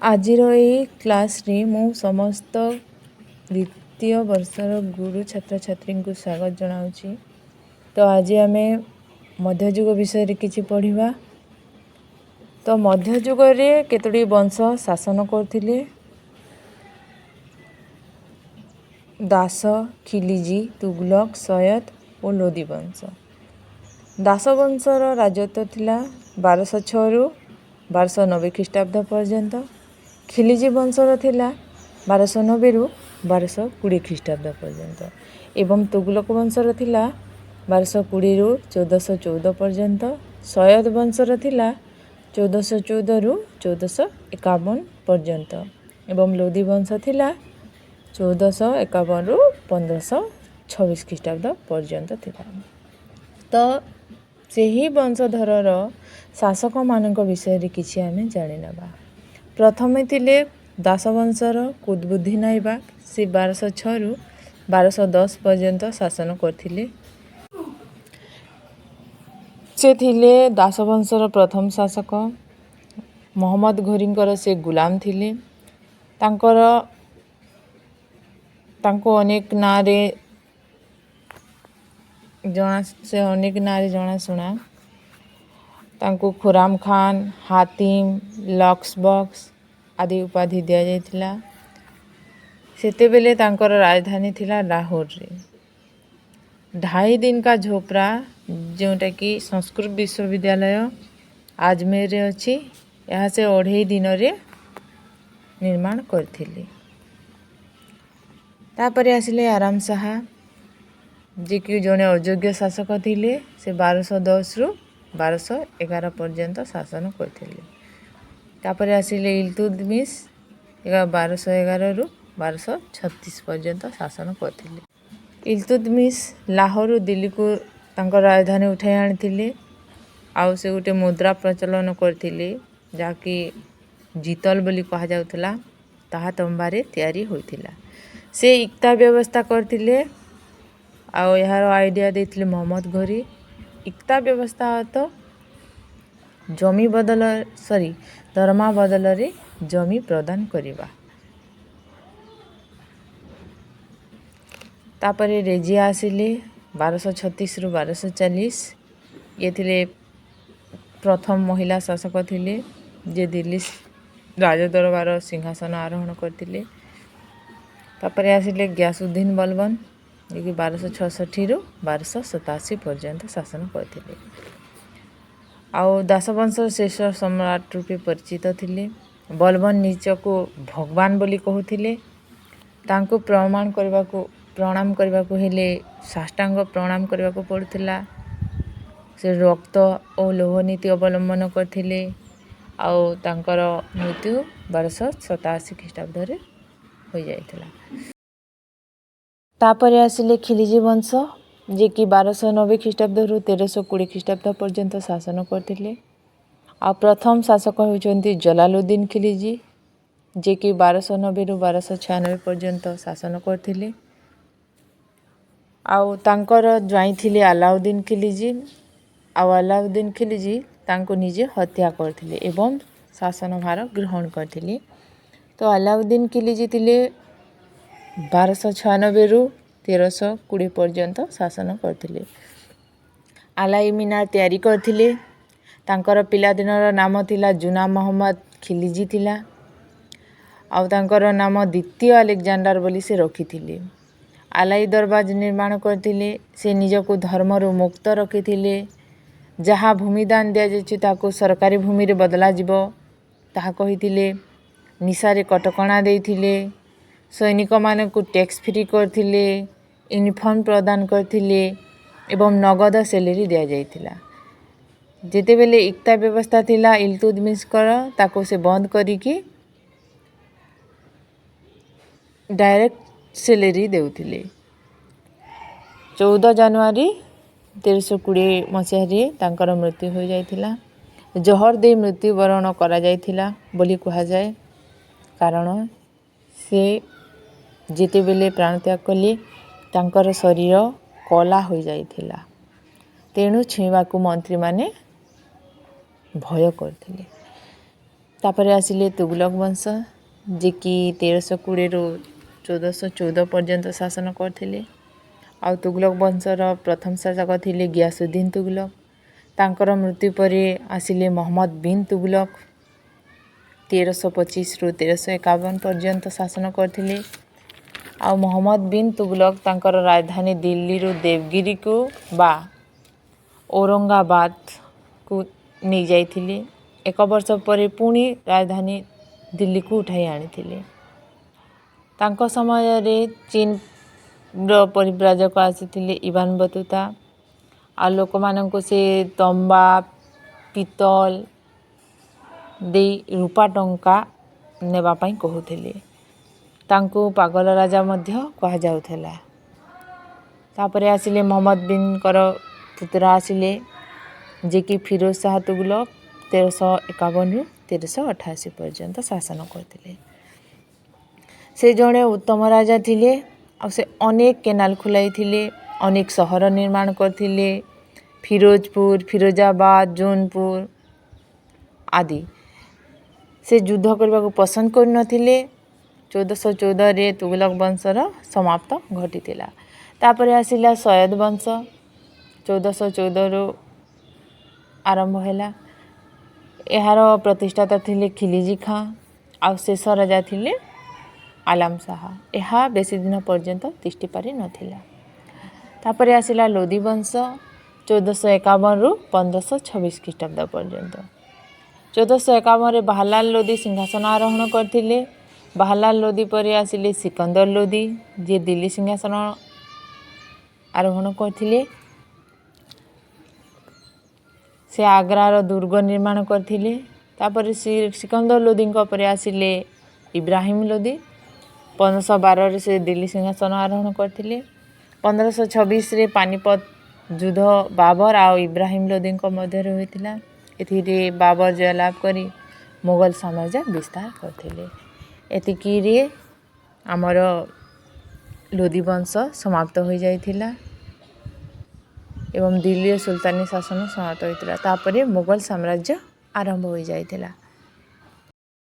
आजिर ये क्लास रे मु समस्त द्वितीय वर्षर गुरु छात्र छात्री को स्वागत जनाऊँगी। तो आज आम मध्ययुग विषय किसी पढ़ा। तो मध्ययुग रे केतोटी वंश शासन करथिले। दास, खिलिजी, तुगलक, सयद और लोदी वंश। दास वंशर राजत्व थिला 1206 रु 1290 ख्रीष्टाब्द पर्यंत। खिलिजी वंशर थिला 1290 रु 1220 ख्रीष्टाब्द पर्यंत एवं तुगलक वंशर थिला 1220 रु 1414 पर्यंत। सयद वंशर थिला 1414 रु 1451 पर्यंत एवं लोदी वंश थिला 1451 रु 1526 ख्रीष्टाब्द पर्यंत थिला। तो ସେହି ବଂଶଧରର ଶାସକମାନଙ୍କ ବିଷୟରେ କିଛି ଆମେ ଜାଣିନେବା। ପ୍ରଥମେ ଥିଲେ ଦାସବଂଶର କୁତବୁଦ୍ଦିନ ନାଇବାକ। ସେ 1206 ରୁ 1210 ପର୍ଯ୍ୟନ୍ତ ଶାସନ କରିଥିଲେ। ସେ ଥିଲେ ଦାସବଂଶର ପ୍ରଥମ ଶାସକ। ମହମ୍ମଦ ଘୋରୀଙ୍କର ସେ ଗୁଲାମ ଥିଲେ। ତାଙ୍କୁ ଅନେକ ନାଁରେ ଜଣାଶୁଣା। ତାଙ୍କୁ ଖୁରାମ ଖାନ, ହାତିମ, ଲକ୍ସବକ୍ସ ଆଦି ଉପାଧି ଦିଆଯାଇଥିଲା। ସେତେବେଳେ ତାଙ୍କର ରାଜଧାନୀ ଥିଲା ଲାହୋରରେ। ଢାଇ ଦିନ କା ଝୋପଡ଼ା ଯେଉଁଟାକି ସଂସ୍କୃତ ବିଶ୍ୱବିଦ୍ୟାଳୟ ଆଜମେରରେ ଅଛି, ଏହା ସେ 2.5 ଦିନରେ ନିର୍ମାଣ କରିଥିଲେ। ତାପରେ ଆସିଲେ ଆରାମ ଶାହା, ଯିଏକି ଜଣେ ଅଯୋଗ୍ୟ ଶାସକ ଥିଲେ। ସେ 1210 ରୁ 1211 ପର୍ଯ୍ୟନ୍ତ ଶାସନ କରିଥିଲେ। ତାପରେ ଆସିଲେ ଇଲତୁତମିଶ, 1211 ରୁ 1236 ପର୍ଯ୍ୟନ୍ତ ଶାସନ କରିଥିଲେ। ଇଲତୁତମିଶ ଲାହୋରରୁ ଦିଲ୍ଲୀକୁ ତାଙ୍କ ରାଜଧାନୀ ଉଠାଇ ଆଣିଥିଲେ। ଆଉ ସେ ଗୋଟେ ମୁଦ୍ରା ପ୍ରଚଳନ କରିଥିଲେ, ଯାହାକି ଜିତଲ ବୋଲି କୁହାଯାଉଥିଲା। ତାହା ତମ୍ବାରେ ତିଆରି ହୋଇଥିଲା। ସେ ଇକ୍ତା ବ୍ୟବସ୍ଥା କରିଥିଲେ ଆଉ ଏହାର ଆଇଡ଼ିଆ ଦେଇଥିଲେ ମହମ୍ମଦ ଘୋରୀ। ଇକ୍ତା ବ୍ୟବସ୍ଥା ତ ଦରମା ବଦଳରେ ଜମି ପ୍ରଦାନ କରିବା। ତାପରେ ରେଜିଆ ଆସିଲେ 1236 ରୁ 1240। ଇଏ ଥିଲେ ପ୍ରଥମ ମହିଳା ଶାସକ ଥିଲେ, ଯେ ଦିଲ୍ଲୀ ରାଜଦରବାର ସିଂହାସନ ଆରୋହଣ କରିଥିଲେ। ତାପରେ ଆସିଲେ ଗିୟାସୁଦ୍ଦିନ ବଲବନ, ଯିଏକି 1266 ରୁ 1287 ପର୍ଯ୍ୟନ୍ତ ଶାସନ କରିଥିଲେ। ଆଉ ଦାସବଂଶର ଶେଷ ସମ୍ରାଟ ରୂପେ ପରିଚିତ ଥିଲେ। ବଲବନ ନିଜକୁ ଭଗବାନ ବୋଲି କହୁଥିଲେ। ତାଙ୍କୁ ପ୍ରଣାମ କରିବାକୁ ହେଲେ ସାଷ୍ଟାଙ୍ଗ ପ୍ରଣାମ କରିବାକୁ ପଡ଼ୁଥିଲା। ସେ ରକ୍ତ ଓ ଲୋହ ନୀତି ଅବଲମ୍ବନ କରିଥିଲେ। ଆଉ ତାଙ୍କର ମୃତ୍ୟୁ 1287 ଖ୍ରୀଷ୍ଟାବ୍ଦରେ ହୋଇଯାଇଥିଲା। ତାପରେ ଆସିଲେ ଖିଲିଜି ବଂଶ, ଯିଏକି 1290 ଖ୍ରୀଷ୍ଟାବ୍ଦରୁ 1320 ଖ୍ରୀଷ୍ଟାବ୍ଦ ପର୍ଯ୍ୟନ୍ତ ଶାସନ କରିଥିଲେ। ଆଉ ପ୍ରଥମ ଶାସକ ହେଉଛନ୍ତି ଜଲାଲୁଦ୍ଦିନ ଖିଲିଜି, ଯିଏକି 1290 ରୁ 1296 ପର୍ଯ୍ୟନ୍ତ ଶାସନ କରିଥିଲେ। ଆଉ ତାଙ୍କର ଜ୍ୱାଇଁ ଥିଲେ ଆଲାଉଦ୍ଦିନ ଖିଲିଜି। ଆଉ ଆଲାଉଦ୍ଦିନ ଖିଲିଜି ତାଙ୍କୁ ନିଜେ ହତ୍ୟା କରିଥିଲେ ଏବଂ ଶାସନଭାର ଗ୍ରହଣ କରିଥିଲେ। ତ ଆଲାଉଦ୍ଦିନ ଖିଲିଜି ଥିଲେ 1296 ରୁ 1320 ପର୍ଯ୍ୟନ୍ତ ଶାସନ କରିଥିଲେ। ଆଲାଇ ମିନାର ତିଆରି କରିଥିଲେ। ତାଙ୍କର ପିଲାଦିନର ନାମ ଥିଲା ଜୁନା ମହମ୍ମଦ ଖିଲିଜି ଥିଲା। ଆଉ ତାଙ୍କର ନାମ ଦ୍ୱିତୀୟ ଆଲେକଜାଣ୍ଡାର ବୋଲି ସେ ରଖିଥିଲେ। ଆଲାଇ ଦରବାର ନିର୍ମାଣ କରିଥିଲେ। ସେ ନିଜକୁ ଧର୍ମରୁ ମୁକ୍ତ ରଖିଥିଲେ। ଯାହା ଭୂମିଦାନ ଦିଆଯାଇଛି ତାକୁ ସରକାରୀ ଭୂମିରେ ବଦଳାଯିବ ତାହା କହିଥିଲେ। ନିଶାରେ କଟକଣା ଦେଇଥିଲେ। ସୈନିକମାନଙ୍କୁ ଟ୍ୟାକ୍ସ ଫ୍ରି କରିଥିଲେ। ୟୁନିଫର୍ମ ପ୍ରଦାନ କରିଥିଲେ ଏବଂ ନଗଦ ସେଲେରୀ ଦିଆଯାଇଥିଲା। ଯେତେବେଳେ ଇକ୍ତା ବ୍ୟବସ୍ଥା ଥିଲା ଇଲତୁତମିଶଙ୍କର, ତାକୁ ସେ ବନ୍ଦ କରିକି ଡାଇରେକ୍ଟ ସେଲେରୀ ଦେଉଥିଲେ। 14 ଜାନୁଆରୀ 1320 ମସିହାରେ ତାଙ୍କର ମୃତ୍ୟୁ ହୋଇଯାଇଥିଲା। ଜହର ଦେଇ ମୃତ୍ୟୁବରଣ କରାଯାଇଥିଲା ବୋଲି କୁହାଯାଏ। କାରଣ ସେ ଯେତେବେଳେ ପ୍ରାଣତ୍ୟାଗ କଲେ ତାଙ୍କର ଶରୀର କଳା ହୋଇଯାଇଥିଲା। ତେଣୁ ଛୁଇଁବାକୁ ମନ୍ତ୍ରୀମାନେ ଭୟ କରିଥିଲେ। ତାପରେ ଆସିଲେ ତୁଗଲକ ବଂଶ, ଯିଏକି 1320ରୁ 1414 ପର୍ଯ୍ୟନ୍ତ ଶାସନ କରିଥିଲେ। ଆଉ ତୁଗଲକ ବଂଶର ପ୍ରଥମ ଶାସକ ଥିଲେ ଗିୟାସୁଦ୍ଦିନ ତୁଗଲକ। ତାଙ୍କର ମୃତ୍ୟୁ ପରେ ଆସିଲେ ମହମ୍ମଦ ବିନ୍ ତୁଗଲକ, 1325ରୁ 1351 ପର୍ଯ୍ୟନ୍ତ ଶାସନ କରିଥିଲେ। ଆଉ ମହମ୍ମଦ ବିନ୍ ତୁଗଲକ ତାଙ୍କର ରାଜଧାନୀ ଦିଲ୍ଲୀରୁ ଦେବଗିରିକୁ ବା ଔରଙ୍ଗାବାଦକୁ ନେଇଯାଇଥିଲେ। 1 ବର୍ଷ ପରେ ପୁଣି ରାଜଧାନୀ ଦିଲ୍ଲୀକୁ ଉଠାଇ ଆଣିଥିଲେ। ତାଙ୍କ ସମୟରେ ଚୀନର ପରିବ୍ରାଜକ ଆସିଥିଲେ ଇବାନ ବତୁତା। ଆଉ ଲୋକମାନଙ୍କୁ ସେ ତମ୍ବା ପିତ୍ତଲ ଦେଇ ରୂପା ଟଙ୍କା ନେବା ପାଇଁ କହୁଥିଲେ। ତାଙ୍କୁ ପାଗଳ ରାଜା ମଧ୍ୟ କୁହାଯାଉଥିଲା। ତାପରେ ଆସିଲେ ମହମ୍ମଦ ବିନ୍ଙ୍କର ପୁତୁରା ଆସିଲେ, ଯିଏକି ଫିରୋଜ ଶାହ ତୁଗଲକ 1351ରୁ 1388 ପର୍ଯ୍ୟନ୍ତ ଶାସନ କରିଥିଲେ। ସେ ଜଣେ ଉତ୍ତମ ରାଜା ଥିଲେ। ଆଉ ସେ ଅନେକ କେନାଲ ଖୋଲାଇଥିଲେ, ଅନେକ ସହର ନିର୍ମାଣ କରିଥିଲେ, ଫିରୋଜପୁର, ଫିରୋଜାବାଦ, ଜୌନପୁର ଆଦି। ସେ ଯୁଦ୍ଧ କରିବାକୁ ପସନ୍ଦ କରୁନଥିଲେ। 1414ରେ ତୁଗଲକ ବଂଶର ସମାପ୍ତ ଘଟିଥିଲା। ତାପରେ ଆସିଲା ସୟଦ ବଂଶ, 1414ରୁ ଆରମ୍ଭ ହେଲା। ଏହାର ପ୍ରତିଷ୍ଠାତା ଥିଲେ ଖିଲିଜି ଖାଁ, ଆଉ ଶେଷ ରାଜା ଥିଲେ ଆଲାମ ଶାହ। ଏହା ବେଶୀ ଦିନ ପର୍ଯ୍ୟନ୍ତ ତିଷ୍ଠି ପାରିନଥିଲା। ତାପରେ ଆସିଲା ଲୋଦୀ ବଂଶ, 1451ରୁ 1526 ଖ୍ରୀଷ୍ଟାବ୍ଦ ପର୍ଯ୍ୟନ୍ତ। 1451ରେ ବାହାଲାଲ ଲୋଦୀ ସିଂହାସନ ଆରୋହଣ କରିଥିଲେ। ବାହାଲାଲ ଲୋଦୀ ପରେ ଆସିଲେ ସିକନ୍ଦର ଲୋଦୀ, ଯିଏ ଦିଲ୍ଲୀ ସିଂହାସନ ଆରୋହଣ କରିଥିଲେ। ସେ ଆଗ୍ରାର ଦୁର୍ଗ ନିର୍ମାଣ କରିଥିଲେ। ତାପରେ ସିକନ୍ଦର ଲୋଦୀଙ୍କ ପରେ ଆସିଲେ ଇବ୍ରାହିମ ଲୋଦୀ। 1512ରେ ସେ ଦିଲ୍ଲୀ ସିଂହାସନ ଆରୋହଣ କରିଥିଲେ। 1526ରେ ପାନିପତ ଯୁଦ୍ଧ ବାବର ଆଉ ଇବ୍ରାହିମ ଲୋଦୀଙ୍କ ମଧ୍ୟରେ ହୋଇଥିଲା। ଏଥିରେ ବାବର ଜୟଲାଭ କରି ମୋଗଲ ସାମ୍ରାଜ୍ୟ ବିସ୍ତାର କରିଥିଲେ। ଏତିକିରେ ଆମର ଲୋଦୀ ବଂଶ ସମାପ୍ତ ହୋଇଯାଇଥିଲା ଏବଂ ଦିଲ୍ଲୀର ସୁଲତାନୀ ଶାସନ ସମାପ୍ତ ହୋଇଥିଲା। ତାପରେ ମୋଗଲ ସାମ୍ରାଜ୍ୟ ଆରମ୍ଭ ହୋଇଯାଇଥିଲା।